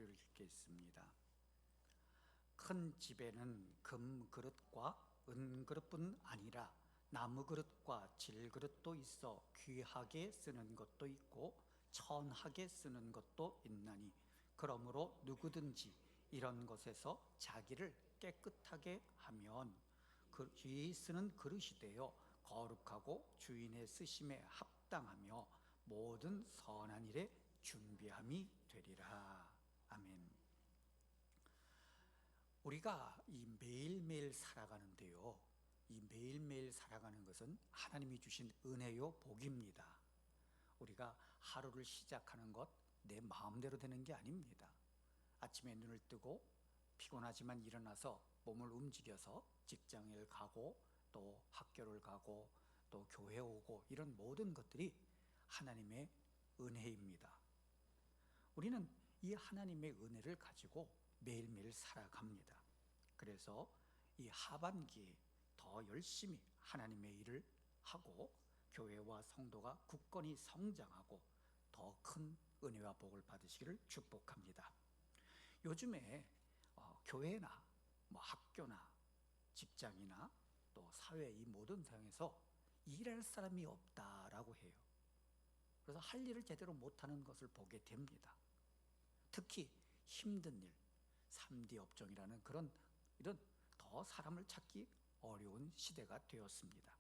소리를 읽겠습니다. 큰 집에는 금 그릇과 은 그릇뿐 아니라 나무 그릇과 질 그릇도 있어 귀하게 쓰는 것도 있고 천하게 쓰는 것도 있나니, 그러므로 누구든지 이런 것에서 자기를 깨끗하게 하면 그 주인이 쓰는 그릇이 되어 거룩하고 주인의 쓰심에 합당하며 모든 선한 일에 준비함이 되리라. 아멘. 우리가 이 매일매일 살아가는데요, 이 매일매일 살아가는 것은 하나님이 주신 은혜요 복입니다. 우리가 하루를 시작하는 것 내 마음대로 되는 게 아닙니다. 아침에 눈을 뜨고 피곤하지만 일어나서 몸을 움직여서 직장을 가고 또 학교를 가고 또 교회 오고, 이런 모든 것들이 하나님의 은혜입니다. 우리는 이 하나님의 은혜를 가지고 매일매일 살아갑니다. 그래서 이 하반기에 더 열심히 하나님의 일을 하고 교회와 성도가 굳건히 성장하고 더 큰 은혜와 복을 받으시기를 축복합니다. 요즘에 교회나 학교나 직장이나 또 사회, 이 모든 상황에서 일할 사람이 없다라고 해요. 그래서 할 일을 제대로 못하는 것을 보게 됩니다. 특히 힘든 일, 3D 업종이라는 이런 더 사람을 찾기 어려운 시대가 되었습니다.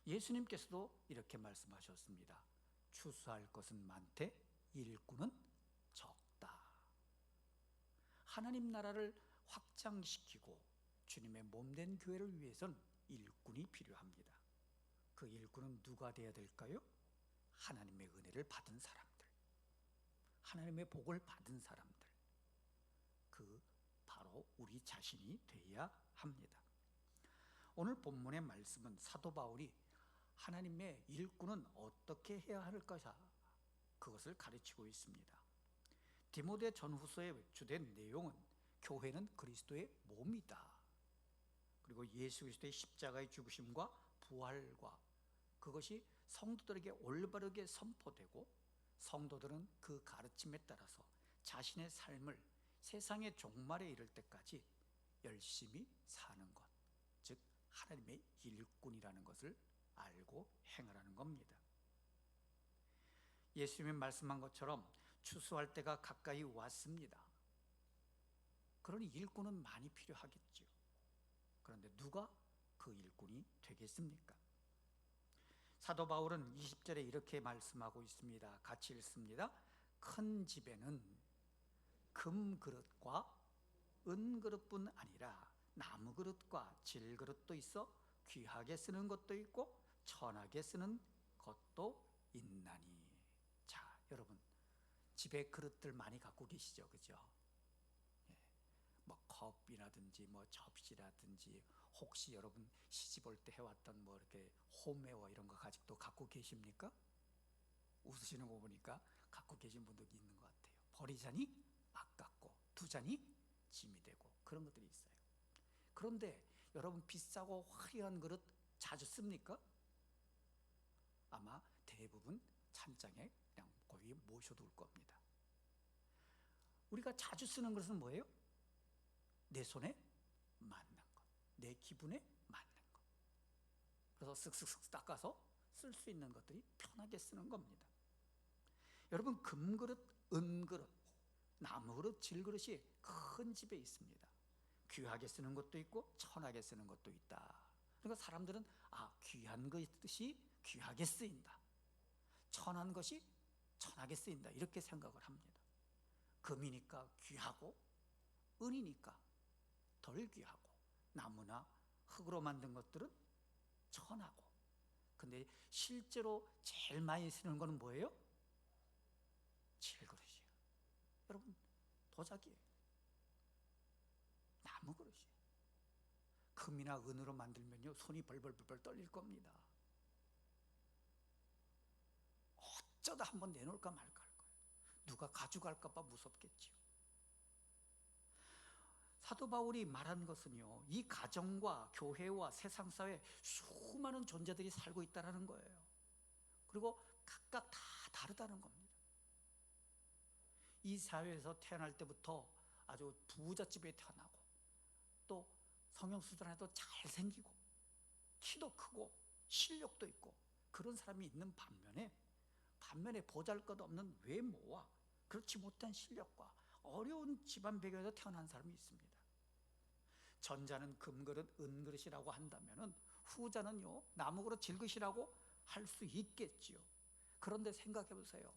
예수님께서도 이렇게 말씀하셨습니다. 추수할 것은 많되 일꾼은 적다. 하나님 나라를 확장시키고 주님의 몸된 교회를 위해서는 일꾼이 필요합니다. 그 일꾼은 누가 되어야 될까요? 하나님의 은혜를 받은 사람들, 하나님의 복을 받은 사람들, 바로 우리 자신이 되어야 합니다. 오늘 본문의 말씀은 사도 바울이 하나님의 일꾼은 어떻게 해야 할 것이야, 그것을 가르치고 있습니다. 디모데 전후서의 주된 내용은 교회는 그리스도의 몸이다, 그리고 예수 그리스도의 십자가의 죽으심과 부활과 그것이 성도들에게 올바르게 선포되고 성도들은 그 가르침에 따라서 자신의 삶을 세상의 종말에 이를 때까지 열심히 사는 것, 즉 하나님의 일꾼이라는 것을 알고 행하라는 겁니다. 예수님이 말씀한 것처럼 추수할 때가 가까이 왔습니다. 그러니 일꾼은 많이 필요하겠죠. 그런데 누가 그 일꾼이 되겠습니까? 사도 바울은 20절에 이렇게 말씀하고 있습니다. 같이 읽습니다. 큰 집에는 금 그릇과 은 그릇뿐 아니라 나무 그릇과 질 그릇도 있어 귀하게 쓰는 것도 있고 천하게 쓰는 것도 있나니. 자, 여러분 집에 그릇들 많이 갖고 계시죠, 그죠? 컵이라든지 접시라든지, 혹시 여러분 시집 올 때 해왔던 이렇게 홈웨어 이런 거 아직도 갖고 계십니까? 웃으시는 거 보니까 갖고 계신 분도 있는 것 같아요. 버리자니 아깝고 두자니 짐이 되고 그런 것들이 있어요. 그런데 여러분 비싸고 화려한 그릇 자주 씁니까? 아마 대부분 찬장에 그냥 거기 모셔둘 겁니다. 우리가 자주 쓰는 것은 뭐예요? 내 손에 맞는 것, 내 기분에 맞는 것. 그래서 쓱쓱쓱 닦아서 쓸 수 있는 것들이 편하게 쓰는 겁니다. 여러분 금그릇, 은그릇, 나무그릇, 질그릇이 큰 집에 있습니다. 귀하게 쓰는 것도 있고 천하게 쓰는 것도 있다. 그러니까 사람들은 귀한 것이 귀하게 쓰인다, 천한 것이 천하게 쓰인다, 이렇게 생각을 합니다. 금이니까 귀하고 은이니까 덜 귀하고 나무나 흙으로 만든 것들은 천하고. 근데 실제로 제일 많이 쓰는 거는 뭐예요? 질그릇이에요. 여러분 도자기예요, 나무 그릇이에요. 금이나 은으로 만들면요 손이 벌벌벌 떨릴 겁니다. 어쩌다 한번 내놓을까 말까 할 거예요. 누가 가져갈까 봐 무섭겠지요. 사도 바울이 말한 것은요, 이 가정과 교회와 세상사회에 수많은 존재들이 살고 있다는 거예요. 그리고 각각 다 다르다는 겁니다. 이 사회에서 태어날 때부터 아주 부잣집에 태어나고 또 성형수술해도 잘생기고 키도 크고 실력도 있고 그런 사람이 있는 반면에 보잘것없는 외모와 그렇지 못한 실력과 어려운 집안 배경에서 태어난 사람이 있습니다. 전자는 금그릇 은그릇이라고 한다면 후자는요 나무그릇 질그릇이라고 할 수 있겠지요. 그런데 생각해 보세요.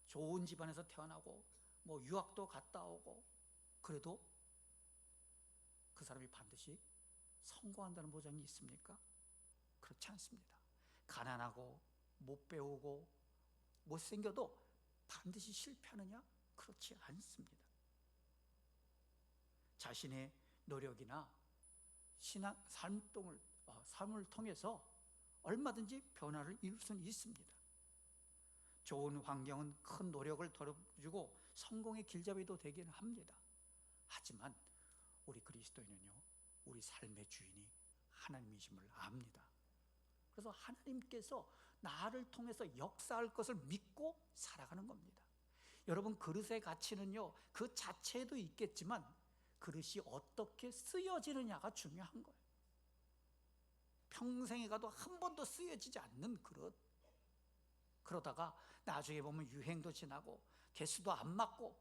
좋은 집안에서 태어나고 뭐 유학도 갔다 오고 그래도 그 사람이 반드시 성공한다는 보장이 있습니까? 그렇지 않습니다. 가난하고 못 배우고 못생겨도 반드시 실패하느냐? 그렇지 않습니다. 자신의 노력이나 신앙 삶을 통해서 얼마든지 변화를 이룰 수는 있습니다. 좋은 환경은 큰 노력을 덜어주고 성공의 길잡이도 되기는 합니다. 하지만 우리 그리스도인은요 우리 삶의 주인이 하나님이심을 압니다. 그래서 하나님께서 나를 통해서 역사할 것을 믿고 살아가는 겁니다. 여러분, 그릇의 가치는요 그 자체에도 있겠지만 그릇이 어떻게 쓰여지느냐가 중요한 거예요. 평생에 가도 한 번도 쓰여지지 않는 그릇, 그러다가 나중에 보면 유행도 지나고 개수도 안 맞고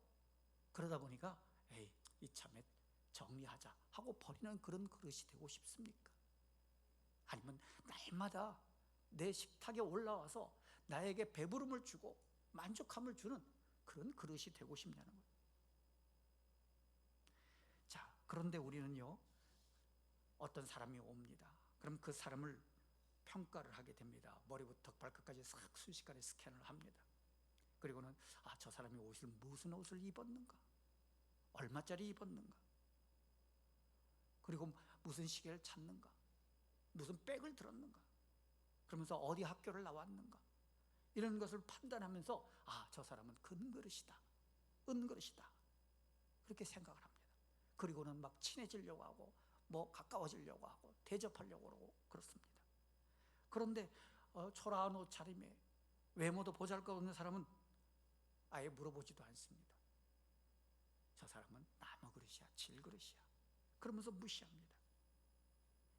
그러다 보니까 에이 이참에 정리하자 하고 버리는 그런 그릇이 되고 싶습니까? 아니면 날마다 내 식탁에 올라와서 나에게 배부름을 주고 만족함을 주는 그런 그릇이 되고 싶냐는 거예요. 자, 그런데 우리는요 어떤 사람이 옵니다. 그럼 그 사람을 평가를 하게 됩니다. 머리부터 발끝까지 싹 순식간에 스캔을 합니다. 그리고는 저 사람이 무슨 옷을 입었는가, 얼마짜리 입었는가, 그리고 무슨 시계를 찾는가, 무슨 백을 들었는가, 그러면서 어디 학교를 나왔는가, 이런 것을 판단하면서 저 사람은 금그릇이다, 은그릇이다, 그렇게 생각을 합니다. 그리고는 막 친해지려고 하고 뭐 가까워지려고 하고 대접하려고 하고 그렇습니다. 그런데 초라한 옷차림에 외모도 보잘것없는 사람은 아예 물어보지도 않습니다. 저 사람은 나무 그릇이야, 질그릇이야, 그러면서 무시합니다.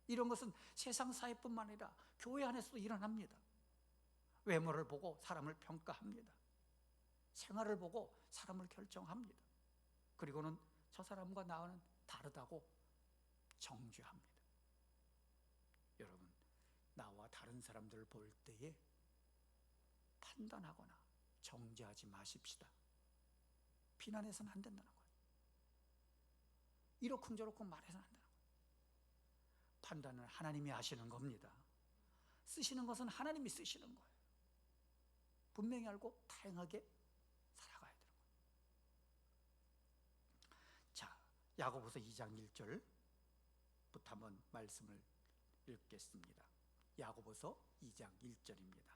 이런 것은 세상 사회뿐만 아니라 교회 안에서도 일어납니다. 외모를 보고 사람을 평가합니다. 생활을 보고 사람을 결정합니다. 그리고는 저 사람과 나는 다르다고 정죄합니다. 여러분, 나와 다른 사람들을 볼 때에 판단하거나 정죄하지 마십시다. 비난해서는 안 된다는 거예요. 이러쿵저러쿵 말해서는 안 된다는 거예요. 판단은 하나님이 하시는 겁니다. 쓰시는 것은 하나님이 쓰시는 거예요. 분명히 알고 다양하게 살아가야 되는 거예요. 자, 야고보서 2장 1절부터 한번 말씀을 읽겠습니다. 야고보서 2장 1절입니다.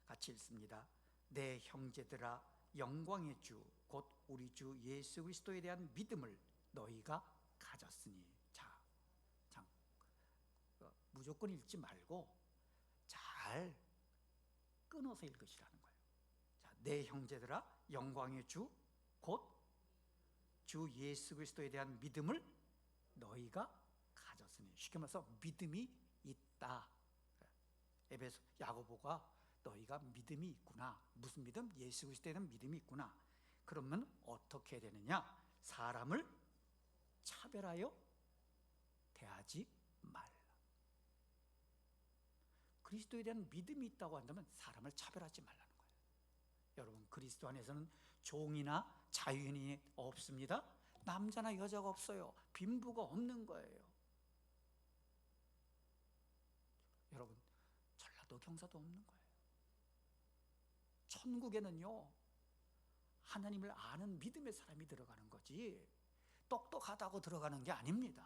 같이 읽습니다. 내 형제들아, 영광의 주 곧 우리 주 예수 그리스도에 대한 믿음을 너희가 가졌으니. 자, 무조건 읽지 말고 잘 끊어서 읽으시라는 거예요. 자, 내 형제들아, 영광의 주 곧 주 예수 그리스도에 대한 믿음을 너희가 가졌으니. 쉽게 말해서 믿음이 있다. 에베소 야고보가 너희가 믿음이 있구나. 무슨 믿음? 예수 그리스도에 대한 믿음이 있구나. 그러면 어떻게 해야 되느냐? 사람을 차별하여 대하지 말라. 그리스도에 대한 믿음이 있다고 한다면 사람을 차별하지 말라는 거예요. 여러분, 그리스도 안에서는 종이나 자유인이 없습니다. 남자나 여자가 없어요. 빈부가 없는 거예요. 여러분, 전라도 경사도 없는 거예요. 천국에는요 하나님을 아는 믿음의 사람이 들어가는 거지 똑똑하다고 들어가는 게 아닙니다.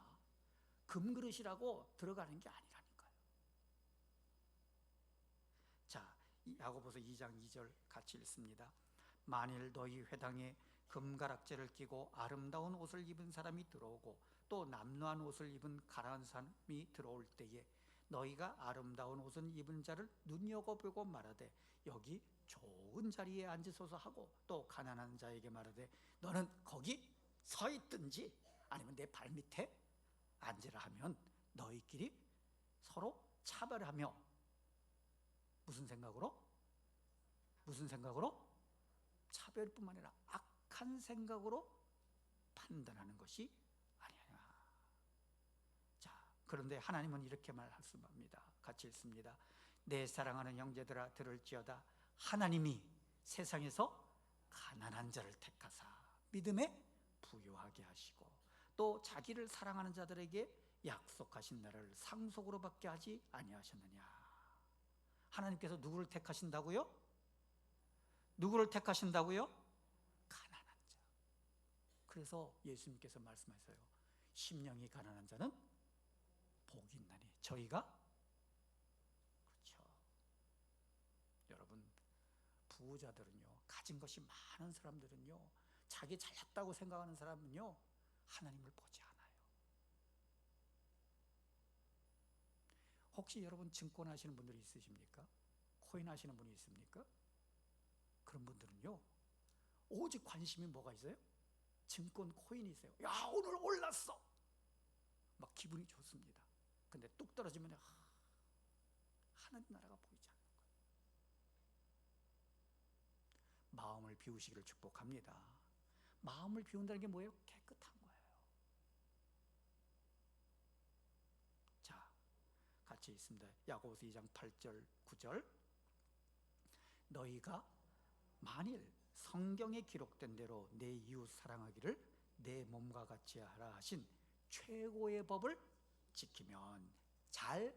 금그릇이라고 들어가는 게 아니라니까요. 자, 야고보서 2장 2절 같이 읽습니다. 만일 너희 회당에 금가락지를 끼고 아름다운 옷을 입은 사람이 들어오고 또 남루한 옷을 입은 가라한 사람이 들어올 때에 너희가 아름다운 옷을 입은 자를 눈여겨보고 말하되 여기 좋은 자리에 앉으소서 하고, 또 가난한 자에게 말하되 너는 거기 서 있든지 아니면 내 발밑에 앉으라 하면 너희끼리 서로 차별하며, 무슨 생각으로? 차별뿐만 아니라 악한 생각으로 판단하는 것이 아니냐. 자, 그런데 하나님은 이렇게 말씀합니다. 같이 읽습니다. 내 사랑하는 형제들아 들을지어다. 하나님이 세상에서 가난한 자를 택하사 믿음에 부유하게 하시고, 또 자기를 사랑하는 자들에게 약속하신 나라를 상속으로 받게 하지 아니하셨느냐. 하나님께서 누구를 택하신다고요? 가난한 자. 그래서 예수님께서 말씀하셨어요. 심령이 가난한 자는 복이 있나니. 저희가, 그렇죠, 여러분, 부자들은요, 가진 것이 많은 사람들은요, 자기 잘났다고 생각하는 사람은요, 하나님을 보지 않아요. 혹시 여러분 증권 하시는 분들이 있으십니까? 코인 하시는 분이 있습니까? 그런 분들은요, 오직 관심이 뭐가 있어요? 증권, 코인이 있어요. 야, 오늘 올랐어! 막 기분이 좋습니다. 근데 뚝 떨어지면 하나님 나라가 보이지 않는 거예요. 마음을 비우시기를 축복합니다. 마음을 비운다는 게 뭐예요? 깨끗한 거예요. 자, 같이 있습니다. 야고보서 2장 8절 9절. 너희가 만일 성경에 기록된 대로 내 이웃 사랑하기를 내 몸과 같이 하라 하신 최고의 법을 지키면 잘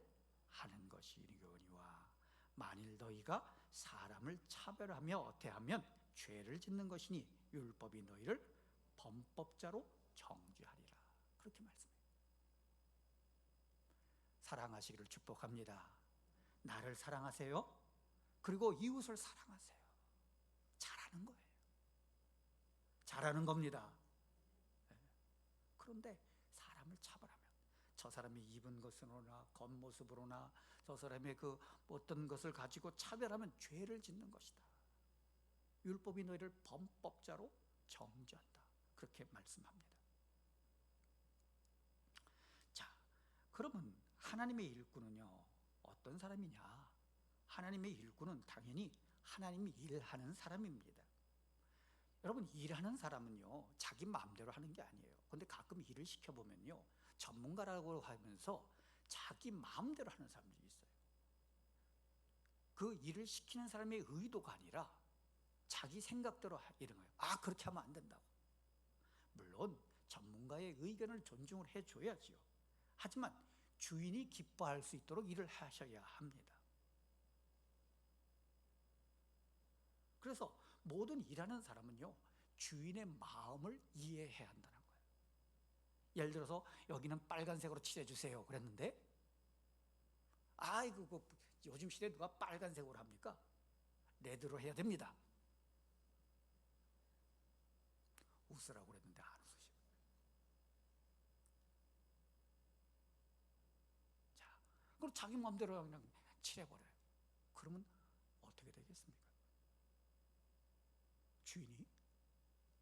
하는 것이니와, 만일 너희가 사람을 차별하며 대하면 죄를 짓는 것이니 율법이 너희를 범법자로 정죄하리라. 그렇게 말씀해요. 사랑하시기를 축복합니다. 나를 사랑하세요. 그리고 이웃을 사랑하세요. 잘하는 거예요. 잘하는 겁니다. 그런데 사람을 차별하면, 저 사람이 입은 것으로나 겉모습으로나 저 사람의 그 어떤 것을 가지고 차별하면 죄를 짓는 것이다. 율법이 너희를 범법자로 정죄한다. 그렇게 말씀합니다. 자, 그러면 하나님의 일꾼은요, 어떤 사람이냐? 하나님의 일꾼은 당연히 하나님이 일하는 사람입니다. 여러분, 일하는 사람은요, 자기 마음대로 하는 게 아니에요. 근데 가끔 일을 시켜보면요, 전문가라고 하면서 자기 마음대로 하는 사람들이 있어요. 그 일을 시키는 사람의 의도가 아니라 자기 생각대로 이런 거예요. 아, 그렇게 하면 안 된다고. 물론 전문가의 의견을 존중을 해줘야지요. 하지만 주인이 기뻐할 수 있도록 일을 하셔야 합니다. 그래서 모든 일하는 사람은요, 주인의 마음을 이해해야 한다는 거예요. 예를 들어서 여기는 빨간색으로 칠해주세요 그랬는데, 아이고, 요즘 시대에 누가 빨간색으로 합니까? 레드로 해야 됩니다. 웃으라고 그랬는데 안 웃으시고. 자, 그럼 자기 마음대로 그냥 칠해버려요. 그러면 어떻게 되겠습니까? 주인이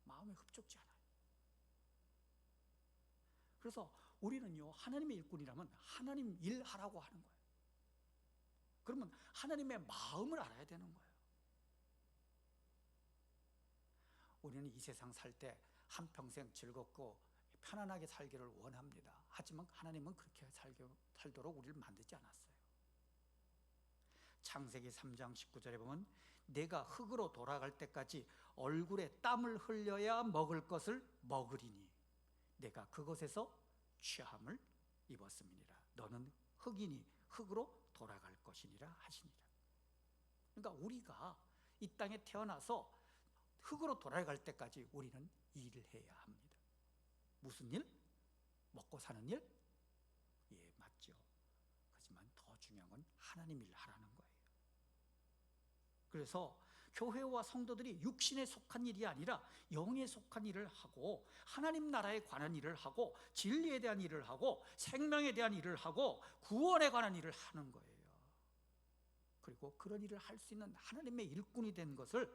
마음에 흡족지 않아요. 그래서 우리는요, 하나님의 일꾼이라면 하나님 일하라고 하는 거예요. 그러면 하나님의 마음을 알아야 되는 거예요. 우리는 이 세상 살 때 한평생 즐겁고 편안하게 살기를 원합니다. 하지만 하나님은 그렇게 살도록 우리를 만들지 않았어요. 창세기 3장 19절에 보면 내가 흙으로 돌아갈 때까지 얼굴에 땀을 흘려야 먹을 것을 먹으리니 내가 그것에서 취함을 입었음이니라. 너는 흙이니 흙으로 돌아갈 것이니라 하시니라. 그러니까 우리가 이 땅에 태어나서 흙으로 돌아갈 때까지 우리는 일을 해야 합니다. 무슨 일? 먹고 사는 일? 예, 맞죠. 하지만 더 중요한 건 하나님 일 하라는 거예요. 그래서 교회와 성도들이 육신에 속한 일이 아니라 영에 속한 일을 하고, 하나님 나라에 관한 일을 하고, 진리에 대한 일을 하고, 생명에 대한 일을 하고, 구원에 관한 일을 하는 거예요. 그리고 그런 일을 할 수 있는 하나님의 일꾼이 된 것을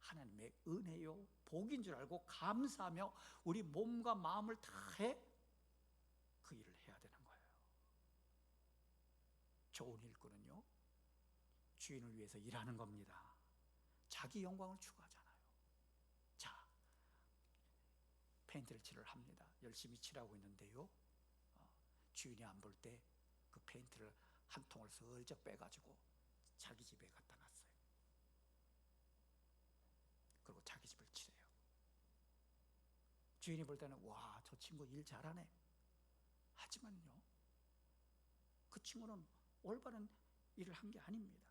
하나님의 은혜요 복인 줄 알고 감사하며 우리 몸과 마음을 다해 그 일을 해야 되는 거예요. 좋은 일꾼은요, 주인을 위해서 일하는 겁니다. 자기 영광을 추구하잖아요. 자, 페인트를 칠을 합니다. 열심히 칠하고 있는데요, 주인이 안 볼 때 그 페인트를 한 통을 슬쩍 빼가지고 자기 집에 갖다 놨어요. 그리고 자기 집을 칠해요. 주인이 볼 때는 와, 저 친구 일 잘하네. 하지만요, 그 친구는 올바른 일을 한 게 아닙니다.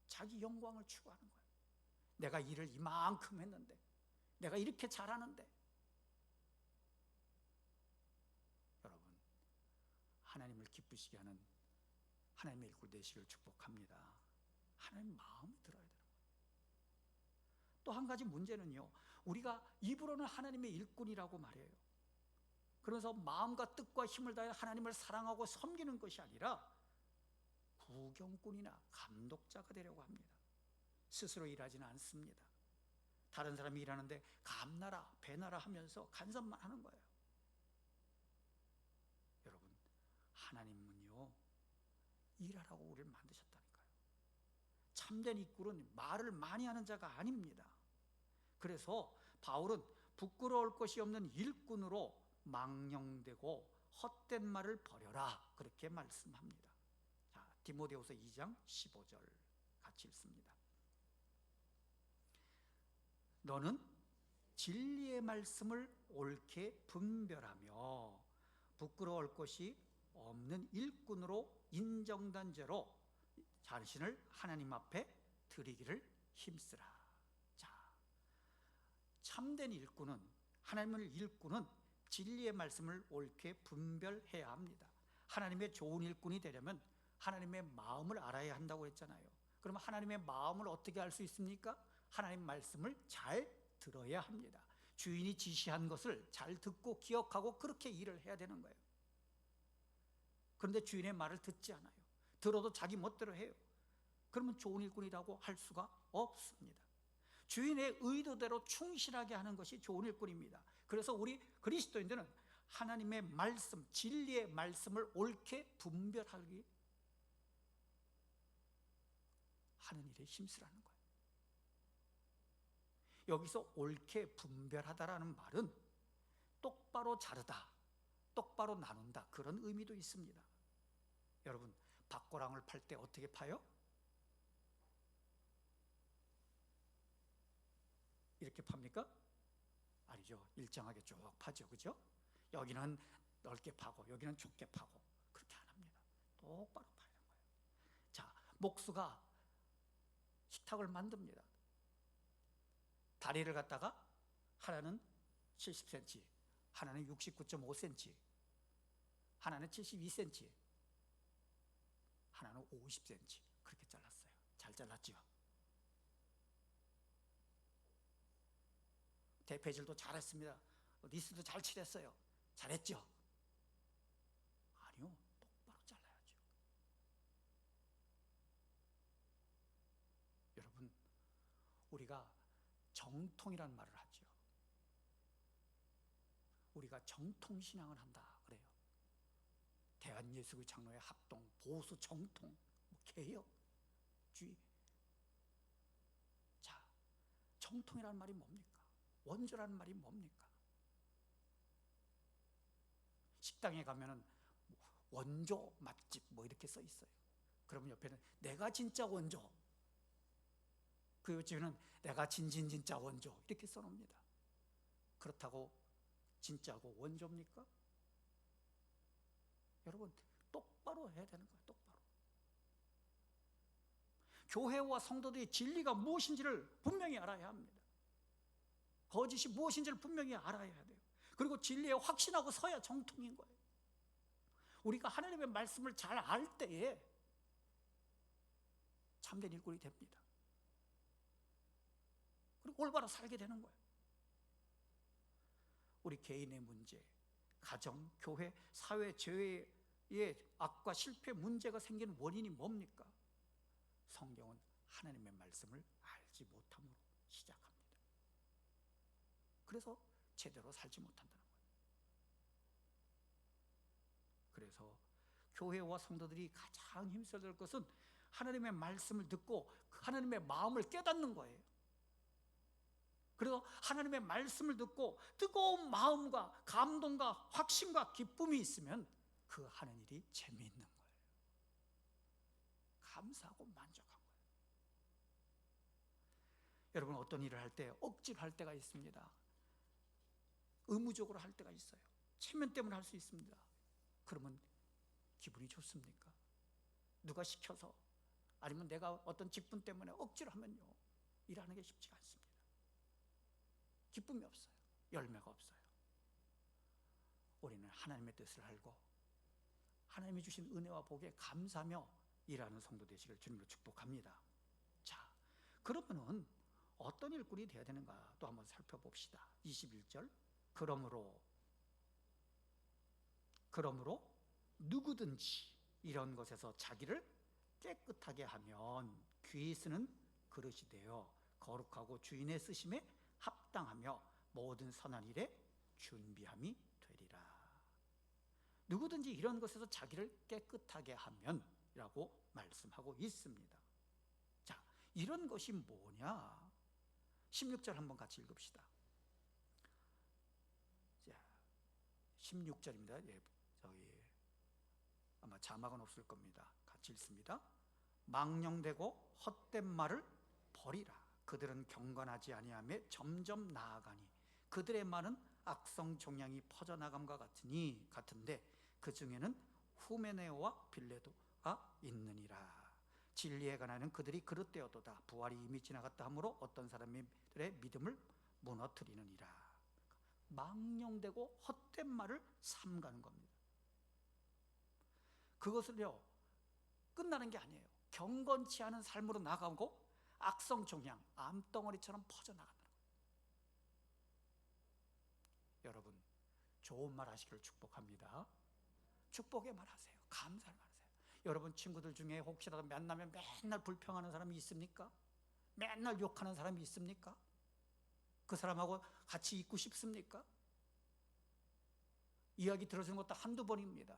자기 영광을 추구하는 거예요. 내가 일을 이만큼 했는데, 내가 이렇게 잘하는데. 여러분, 하나님을 기쁘시게 하는 하나님의 일꾼 되시기를 축복합니다. 하나님 마음이 들어야 되는 거예요. 또 한 가지 문제는요, 우리가 입으로는 하나님의 일꾼이라고 말해요. 그래서 마음과 뜻과 힘을 다해 하나님을 사랑하고 섬기는 것이 아니라 구경꾼이나 감독자가 되려고 합니다. 스스로 일하지는 않습니다. 다른 사람이 일하는데 감나라 배나라 하면서 간섭만 하는 거예요. 여러분, 하나님은요, 일하라고 우리를 만드셨다니까요. 참된 일꾼은 말을 많이 하는 자가 아닙니다. 그래서 바울은 부끄러울 것이 없는 일꾼으로 망령되고 헛된 말을 버려라, 그렇게 말씀합니다. 자, 디모데후서 2장 15절 같이 읽습니다. 너는 진리의 말씀을 옳게 분별하며 부끄러울 것이 없는 일꾼으로 인정된 죄로 자신을 하나님 앞에 드리기를 힘쓰라. 자, 참된 일꾼은, 하나님을 일꾼은 진리의 말씀을 옳게 분별해야 합니다. 하나님의 좋은 일꾼이 되려면 하나님의 마음을 알아야 한다고 했잖아요. 그러면 하나님의 마음을 어떻게 알 수 있습니까? 하나님 말씀을 잘 들어야 합니다. 주인이 지시한 것을 잘 듣고 기억하고 그렇게 일을 해야 되는 거예요. 그런데 주인의 말을 듣지 않아요. 들어도 자기 멋대로 해요. 그러면 좋은 일꾼이라고 할 수가 없습니다. 주인의 의도대로 충실하게 하는 것이 좋은 일꾼입니다. 그래서 우리 그리스도인들은 하나님의 말씀, 진리의 말씀을 옳게 분별하기 하는 일에 힘쓰라는 거예요. 여기서 옳게 분별하다라는 말은 똑바로 자르다, 똑바로 나눈다, 그런 의미도 있습니다. 여러분, 박고랑을 팔 때 어떻게 파요? 이렇게 팝니까? 아니죠. 일정하게 쭉 파죠. 그죠? 여기는 넓게 파고 여기는 좁게 파고 그렇게 안 합니다. 똑바로 파야 되는 거예요. 자, 목수가 식탁을 만듭니다. 다리를 갖다가 하나는 70cm, 하나는 69.5cm, 하나는 72cm, 하나는 50cm 그렇게 잘랐어요. 잘 잘랐죠? 대패질도 잘했습니다. 니스도 잘 칠했어요. 잘했죠? 아니요, 똑바로 잘라야죠. 여러분, 우리가 정통이라는 말을 하죠. 우리가 정통신앙을 한다 그래요. 대한예수교 장로의 합동, 보수 정통, 개혁주의. 자, 정통이라는 말이 뭡니까? 원조라는 말이 뭡니까? 식당에 가면은 원조 맛집 뭐 이렇게 써 있어요. 그러면 옆에는 내가 진짜 원조, 그 옆에는 내가 진짜 원조 이렇게 써놓습니다. 그렇다고 진짜고 원조입니까? 여러분, 똑바로 해야 되는 거예요. 똑바로. 교회와 성도들의 진리가 무엇인지를 분명히 알아야 합니다. 거짓이 무엇인지를 분명히 알아야 돼요. 그리고 진리에 확신하고 서야 정통인 거예요. 우리가 하나님의 말씀을 잘 알 때에 참된 일꾼이 됩니다. 그리고 올바로 살게 되는 거예요. 우리 개인의 문제, 가정, 교회, 사회, 재회 악과 실패 문제가 생기는 원인이 뭡니까? 성경은 하나님의 말씀을 알지 못함으로 시작합니다. 그래서 제대로 살지 못한다는 거예요. 그래서 교회와 성도들이 가장 힘써야 될 것은 하나님의 말씀을 듣고 하나님의 마음을 깨닫는 거예요. 그래서 하나님의 말씀을 듣고 뜨거운 마음과 감동과 확신과 기쁨이 있으면 그 하는 일이 재미있는 거예요. 감사하고 만족한 거예요. 여러분, 어떤 일을 할 때 억지로 할 때가 있습니다. 의무적으로 할 때가 있어요. 체면 때문에 할 수 있습니다. 그러면 기분이 좋습니까? 누가 시켜서, 아니면 내가 어떤 직분 때문에 억지로 하면요, 일하는 게 쉽지가 않습니다. 기쁨이 없어요. 열매가 없어요. 우리는 하나님의 뜻을 알고 하나님이 주신 은혜와 복에 감사하며 일하는 성도 되시길 주님으로 축복합니다. 자, 그러면은 어떤 일꾼이 되어야 되는가 또 한번 살펴봅시다. 21절, 그러므로 누구든지 이런 것에서 자기를 깨끗하게 하면 귀히 쓰는 그릇이 되어 거룩하고 주인의 쓰심에 합당하며 모든 선한 일에 준비함이 되리라. 누구든지 이런 것에서 자기를 깨끗하게 하면 라고 말씀하고 있습니다. 자, 이런 것이 뭐냐? 16절 한번 같이 읽읍시다. 자, 16절입니다. 아마 자막은 없을 겁니다. 같이 읽습니다. 망령되고 헛된 말을 버리라. 그들은 경건하지 아니하며 점점 나아가니 그들의 말은 악성 종양이 퍼져나감과 같은데 그 중에는 후메네오와 빌레도가 있느니라. 진리에 관하여는 그들이 그릇되었도다. 부활이 이미 지나갔다 하므로 어떤 사람들의 믿음을 무너뜨리느니라. 망령되고 헛된 말을 삼가는 겁니다. 그것을요, 끝나는 게 아니에요. 경건치 않은 삶으로 나가고 악성 종양, 암덩어리처럼 퍼져나간다는 거예요. 여러분, 좋은 말 하시기를 축복합니다. 축복의 말 하세요. 감사의 말 하세요. 여러분 친구들 중에 혹시라도 만나면 맨날 불평하는 사람이 있습니까? 맨날 욕하는 사람이 있습니까? 그 사람하고 같이 있고 싶습니까? 이야기 들어주는 것도 한두 번입니다.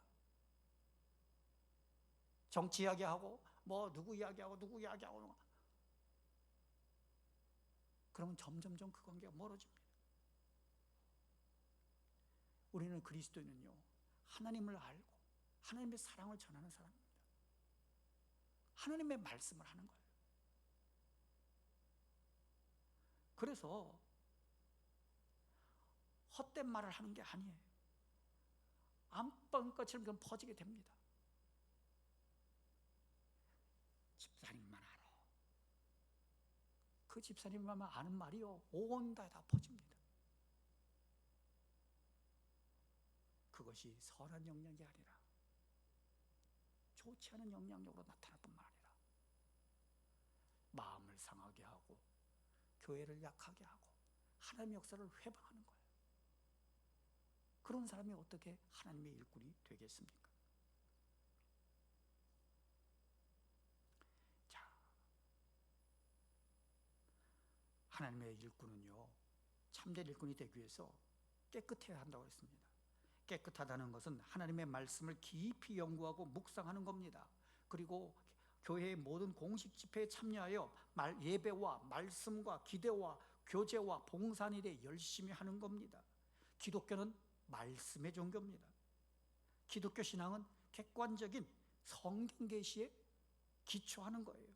정치 이야기하고 누구 이야기하고 그러면 점점점 그 관계가 멀어집니다. 우리는 그리스도인은요, 하나님을 알고 하나님의 사랑을 전하는 사람입니다. 하나님의 말씀을 하는 거예요. 그래서 헛된 말을 하는 게 아니에요. 안방꽃처럼 퍼지게 됩니다. 집사님만 알아. 그 집사님만 아는 말이요, 온 데에 다 퍼집니다. 그것이 선한 영향이 아니라 좋지 않은 영향력으로 나타날 뿐만 아니라 마음을 상하게 하고 교회를 약하게 하고 하나님의 역사를 회방하는 거예요. 그런 사람이 어떻게 하나님의 일꾼이 되겠습니까? 자, 하나님의 일꾼은요, 참된 일꾼이 되기 위해서 깨끗해야 한다고 했습니다. 깨끗하다는 것은 하나님의 말씀을 깊이 연구하고 묵상하는 겁니다. 그리고 교회의 모든 공식 집회에 참여하여 예배와 말씀과 기도와 교제와 봉사일에 열심히 하는 겁니다. 기독교는 말씀의 종교입니다. 기독교 신앙은 객관적인 성경 계시에 기초하는 거예요.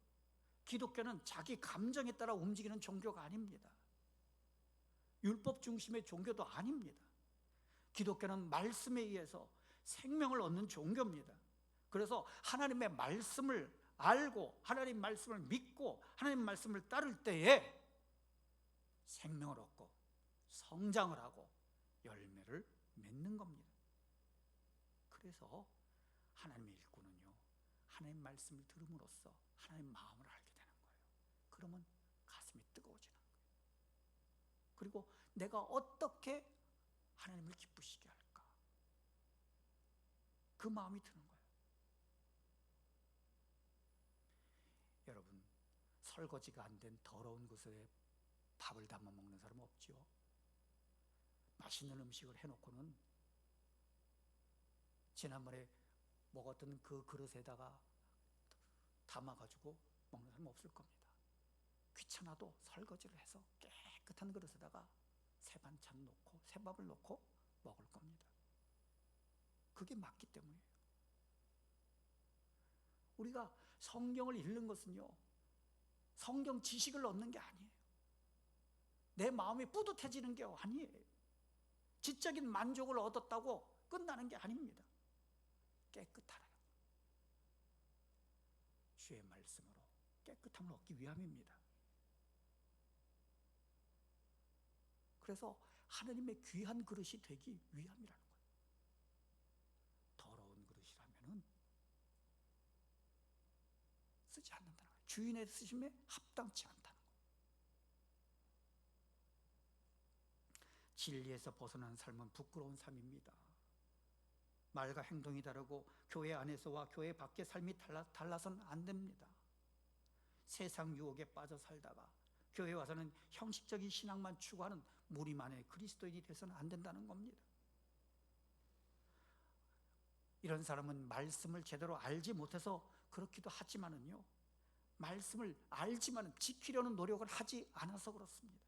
기독교는 자기 감정에 따라 움직이는 종교가 아닙니다. 율법 중심의 종교도 아닙니다. 기독교는 말씀에 의해서 생명을 얻는 종교입니다. 그래서 하나님의 말씀을 알고 하나님 말씀을 믿고 하나님 말씀을 따를 때에 생명을 얻고 성장을 하고 열매를 맺는 겁니다. 그래서 하나님의 일꾼은요, 하나님 말씀을 들음으로써 하나님 마음을 알게 되는 거예요. 그러면 가슴이 뜨거워지는 거예요. 그리고 내가 어떻게 하나님을 기쁘시게 할까? 그 마음이 드는 거예요. 설거지가 안 된 더러운 곳에 밥을 담아 먹는 사람 없지요. 맛있는 음식을 해놓고는 지난번에 먹었던 그 그릇에다가 담아가지고 먹는 사람 없을 겁니다. 귀찮아도 설거지를 해서 깨끗한 그릇에다가 새 반찬 놓고 새 밥을 놓고 먹을 겁니다. 그게 맞기 때문이에요. 우리가 성경을 읽는 것은요, 성경 지식을 얻는 게 아니에요. 내 마음이 뿌듯해지는 게 아니에요. 지적인 만족을 얻었다고 끝나는 게 아닙니다. 깨끗하라. 주의 말씀으로 깨끗함을 얻기 위함입니다. 그래서 하나님의 귀한 그릇이 되기 위함이라는 거예요. 더러운 그릇이라면은 쓰지 않는다는 거예요. 주인의 쓰심에 합당치 않다는 거예요. 진리에서 벗어난 삶은 부끄러운 삶입니다. 말과 행동이 다르고 교회 안에서와 교회 밖의 삶이 달라서는 안 됩니다. 세상 유혹에 빠져 살다가 교회 와서는 형식적인 신앙만 추구하는 무리만의 그리스도인이 돼서는 안 된다는 겁니다. 이런 사람은 말씀을 제대로 알지 못해서 그렇기도 하지만은요, 말씀을 알지만 지키려는 노력을 하지 않아서 그렇습니다.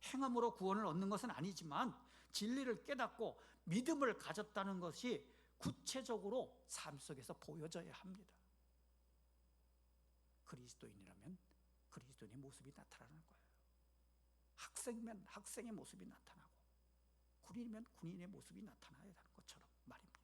행함으로 구원을 얻는 것은 아니지만 진리를 깨닫고 믿음을 가졌다는 것이 구체적으로 삶 속에서 보여져야 합니다. 그리스도인이라면 그리스도인의 모습이 나타나는 거예요. 학생이면 학생의 모습이 나타나고, 군인이면 군인의 모습이 나타나야 하는 것처럼 말입니다.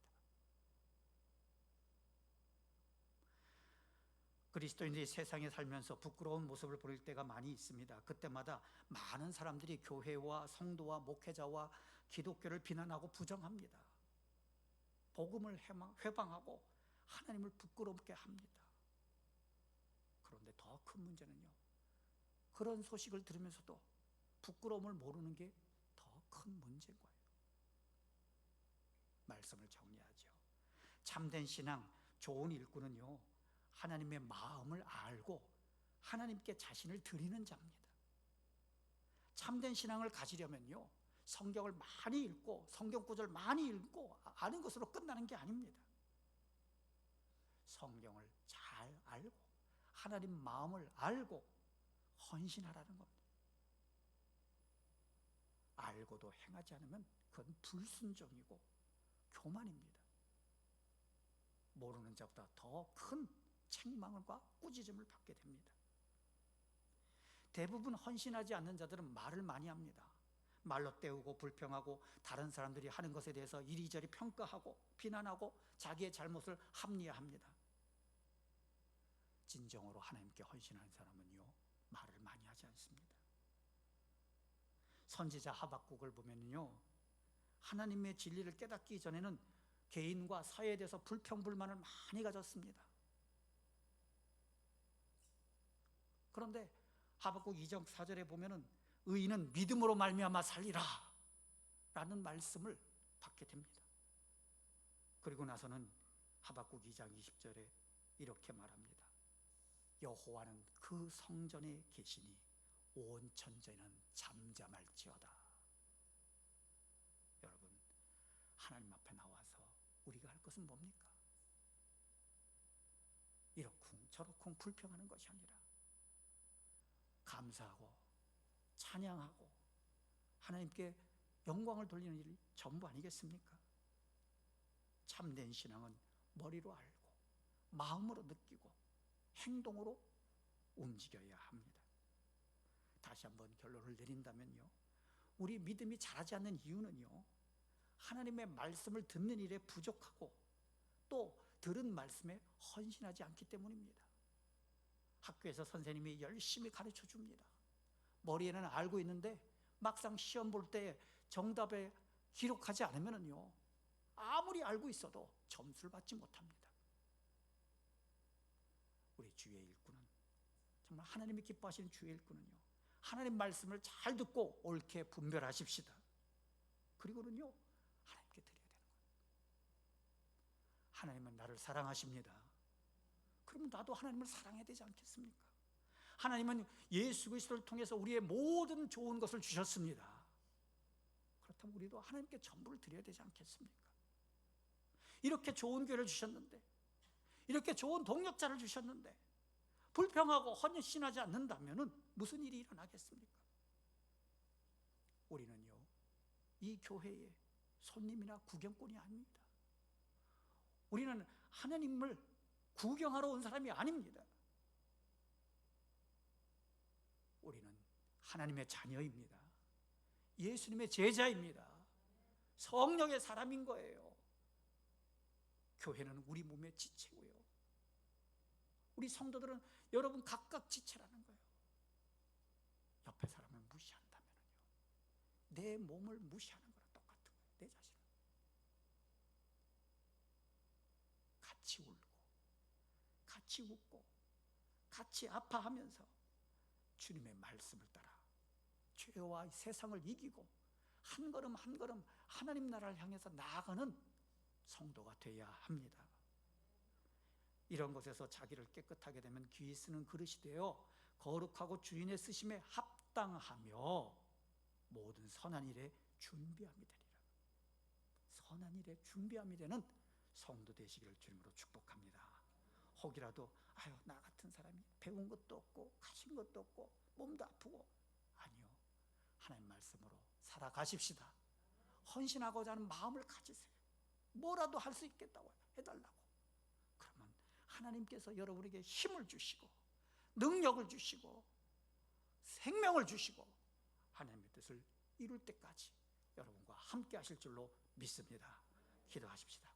그리스도인들이 세상에 살면서 부끄러운 모습을 보일 때가 많이 있습니다. 그때마다 많은 사람들이 교회와 성도와 목회자와 기독교를 비난하고 부정합니다. 복음을 회방하고 하나님을 부끄럽게 합니다. 그런데 더 큰 문제는요, 그런 소식을 들으면서도 부끄러움을 모르는 게 더 큰 문제인 거예요. 말씀을 정리하죠. 참된 신앙, 좋은 일꾼은요, 하나님의 마음을 알고 하나님께 자신을 드리는 자입니다. 참된 신앙을 가지려면요, 성경을 많이 읽고 성경 구절 많이 읽고 아는 것으로 끝나는 게 아닙니다. 성경을 잘 알고 하나님 마음을 알고 헌신하라는 겁니다. 알고도 행하지 않으면 그건 불순종이고 교만입니다. 모르는 자보다 더 큰 책망과 꾸짖음을 받게 됩니다. 대부분 헌신하지 않는 자들은 말을 많이 합니다. 말로 때우고 불평하고 다른 사람들이 하는 것에 대해서 이리저리 평가하고 비난하고 자기의 잘못을 합리화합니다. 진정으로 하나님께 헌신하는 사람은요, 말을 많이 하지 않습니다. 선지자 하박국을 보면요, 하나님의 진리를 깨닫기 전에는 개인과 사회에 대해서 불평불만을 많이 가졌습니다. 그런데 하박국 2장 4절에 보면은 의인은 믿음으로 말미암아 살리라 라는 말씀을 받게 됩니다. 그리고 나서는 하박국 2장 20절에 이렇게 말합니다. 여호와는 그 성전에 계시니 온 천지는 잠잠할지어다. 여러분, 하나님 앞에 나와서 우리가 할 것은 뭡니까? 이러쿵 저러쿵 불평하는 것이 아니라 감사하고 찬양하고 하나님께 영광을 돌리는 일이 전부 아니겠습니까? 참된 신앙은 머리로 알고 마음으로 느끼고 행동으로 움직여야 합니다. 다시 한번 결론을 내린다면요, 우리 믿음이 자라지 않는 이유는요, 하나님의 말씀을 듣는 일에 부족하고 또 들은 말씀에 헌신하지 않기 때문입니다. 학교에서 선생님이 열심히 가르쳐 줍니다. 머리에는 알고 있는데 막상 시험 볼 때 정답에 기록하지 않으면요, 아무리 알고 있어도 점수를 받지 못합니다. 우리 주의 일꾼은, 정말 하나님이 기뻐하시는 주의 일꾼은요, 하나님 말씀을 잘 듣고 옳게 분별하십시다. 그리고는요, 하나님께 드려야 되는 거예요. 하나님은 나를 사랑하십니다. 그러면 나도 하나님을 사랑해야 되지 않겠습니까? 하나님은 예수 그리스도를 통해서 우리의 모든 좋은 것을 주셨습니다. 그렇다면 우리도 하나님께 전부를 드려야 되지 않겠습니까? 이렇게 좋은 교회를 주셨는데, 이렇게 좋은 동역자를 주셨는데 불평하고 헌신하지 않는다면 무슨 일이 일어나겠습니까? 우리는요, 이 교회의 손님이나 구경꾼이 아닙니다. 우리는 하나님을 구경하러 온 사람이 아닙니다. 우리는 하나님의 자녀입니다. 예수님의 제자입니다. 성령의 사람인 거예요. 교회는 우리 몸의 지체고요, 우리 성도들은 여러분 각각 지체라는 거예요. 옆에 사람을 무시한다면요, 내 몸을 무시하는 거랑 똑같은 거예요. 내 자신을 같이 울고 같이 웃고 같이 아파하면서 주님의 말씀을 따라 죄와 세상을 이기고 한 걸음 한 걸음 하나님 나라를 향해서 나아가는 성도가 되어야 합니다. 이런 것에서 자기를 깨끗하게 되면 귀 쓰는 그릇이 되어 거룩하고 주인의 쓰심에 합당하며 모든 선한 일에 준비함이 되리라. 선한 일에 준비함이 되는 성도 되시기를 주님으로 축복합니다. 혹이라도 아유, 나 같은 사람이 배운 것도 없고 가진 것도 없고 몸도 아프고, 아니요, 하나님 말씀으로 살아가십시다. 헌신하고자 하는 마음을 가지세요. 뭐라도 할 수 있겠다고 해달라고. 그러면 하나님께서 여러분에게 힘을 주시고 능력을 주시고 생명을 주시고 하나님의 뜻을 이룰 때까지 여러분과 함께 하실 줄로 믿습니다. 기도하십시다.